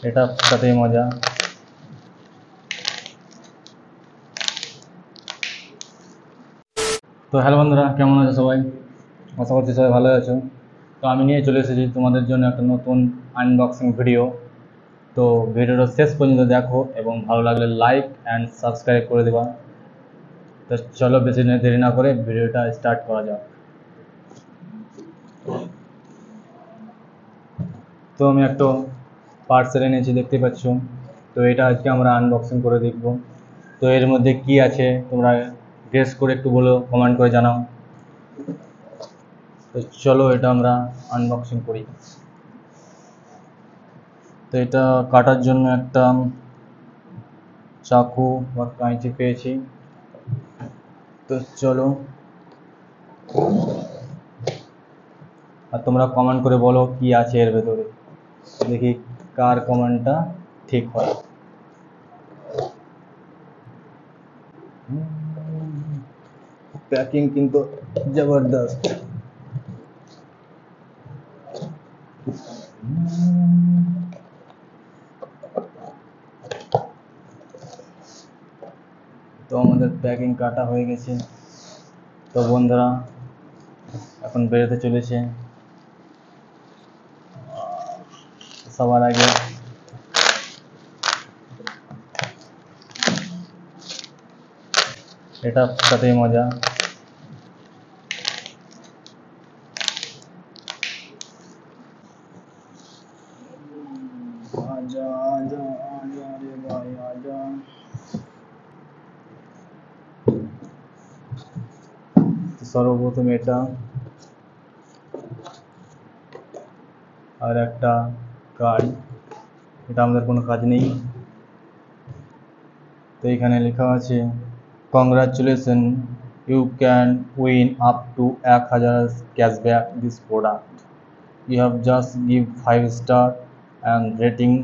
এটা তাতেই মজা। তো হ্যালো বন্ধুরা, কেমন আছো সবাই? আশা করছি সবাই ভালো আছো। তো আমি নিয়ে চলে এসেছি তোমাদের জন্য একটা নতুন আনবক্সিং ভিডিও। তো ভিডিওটা শেষ পর্যন্ত দেখো এবং ভালো লাগলে লাইক অ্যান্ড সাবস্ক্রাইব করে দেবা। তো চলো বেশি দেরি না করে ভিডিওটা স্টার্ট করা যাক। তো আমি একটা পার্সেল এনেছি, দেখতে পাচ্ছ। তো এটা আজকে আমরা আনবক্সিং করে দেখব। তো এর মধ্যে কি আছে তোমরা গেস করে একটু বলো, কমেন্ট করে জানাও। তো চলো এটা আমরা আনবক্সিং করি। তো এটা কাটার জন্য একটা চাকু বা কাঁচি পেয়েছি। তো চলো, আর তোমরা কমেন্ট করে বলো কি আছে এর ভেতরে, দেখি কার কমেন্টটা ঠিক হয়। প্যাকিং কিন্তু জবরদস্ত। তো আমাদের প্যাকিং কাটা হয়ে গেছে। তো বন্ধুরা এখন বেরোতে চলেছে। সবার আগে এটা তাতেই মজা। आजा आजा आजा रे भाई आजा। সর্বপ্রথম এটা আর একটা কার্ড, এটা আমাদের কোনো কাজ নেই। তো এখানে লেখা আছে congratulation, you can win up to 1000 cashback this product. You have just give 5 star and rating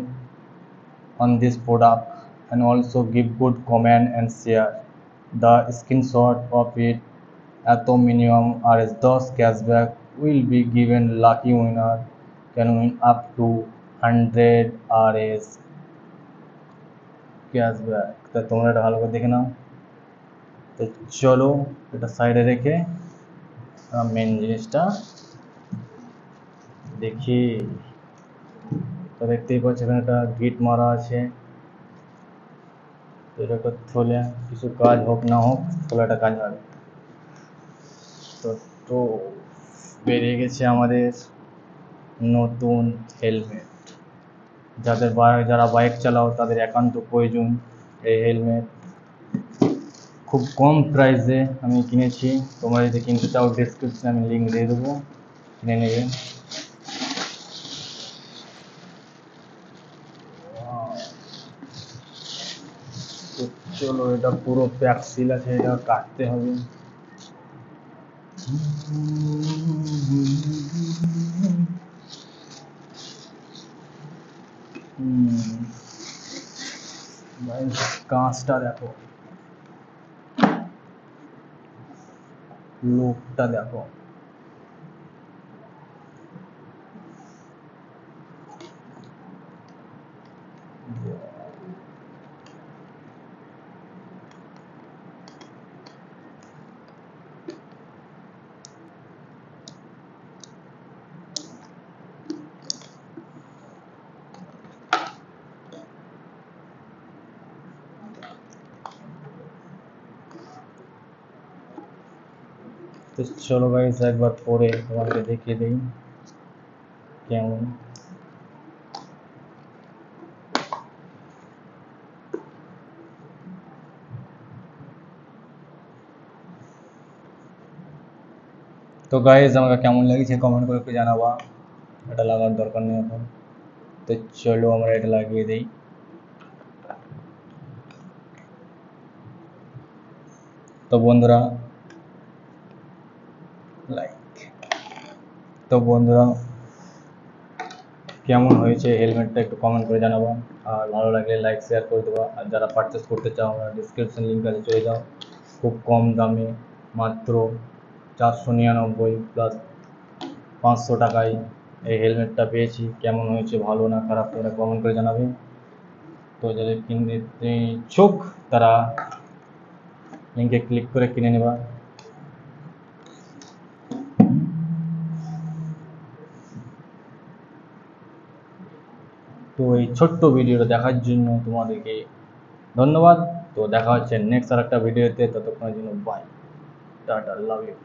on this product and also give good comment and share. The screenshot of it at the minimum RS10 cashback will be given. Lucky winner can win up to 100 RS cashback. তা তোমরা এটা ভালো করে দেখে নাও। তো চলো এটা সাইডে রেখে মেন জিনিসটা দেখি। তো দেখতেই পাচ্ছ এখানে একটা গিট মারা আছে। তো এটা একটা থলে, কিছু কাজ হোক না হোক থলেটা কাজ হবে। তো বেরিয়ে গেছে আমাদের নতুন হেলমেট। যারা বাইক চালাও তাদের একান্ত প্রয়োজন এই হেলমেট। খুব কম প্রাইসে আমি কিনেছি, তোমরা যদি কিনতে চাও ডেসক্রিপশনে আমি লিঙ্ক দিয়ে দেবো, কিনে নেবে। তো চলো এটা পুরো প্যাক সিল আছে, এটা কাটতে হবে। কাঁচটা দেখো, লোকটা দেখো। তো চলো গাইস একবার পরে তোমাকে দেখিয়ে দিই কেমন। তো গাইস আমাকে কেমন লাগছে কমেন্ট করে একটু জানাবা। এটা লাগার দরকার নেই এখন। তো চলো আমরা এটা লাগিয়ে দিই। তো বন্ধুরা কেমন হয়েছে হেলমেটটা একটু কমেন্ট করে জানাবো। আর ভালো লাগলে লাইক শেয়ার করে দেবো। আর যারা পারচেস করতে চাও আমরা ডিসক্রিপশন লিঙ্ক আছে, চলে যাও। খুব কম দামে মাত্র 499 প্লাস 500 টাকায় এই হেলমেটটা পেয়েছি, কেমন হয়েছে, ভালো না খারাপ, তোমরা কমেন্ট করে জানাবে। তো যাদের কিনতে ইচ্ছুক তারা লিঙ্কে ক্লিক করে কিনে নেবা। তো এই ছোট্ট ভিডিওটা দেখার জন্য তোমাদেরকে ধন্যবাদ। তো দেখা হচ্ছে নেক্সট আর একটা ভিডিওতে, ততক্ষণের জন্য বাই, টাটা, লাভ ইউ।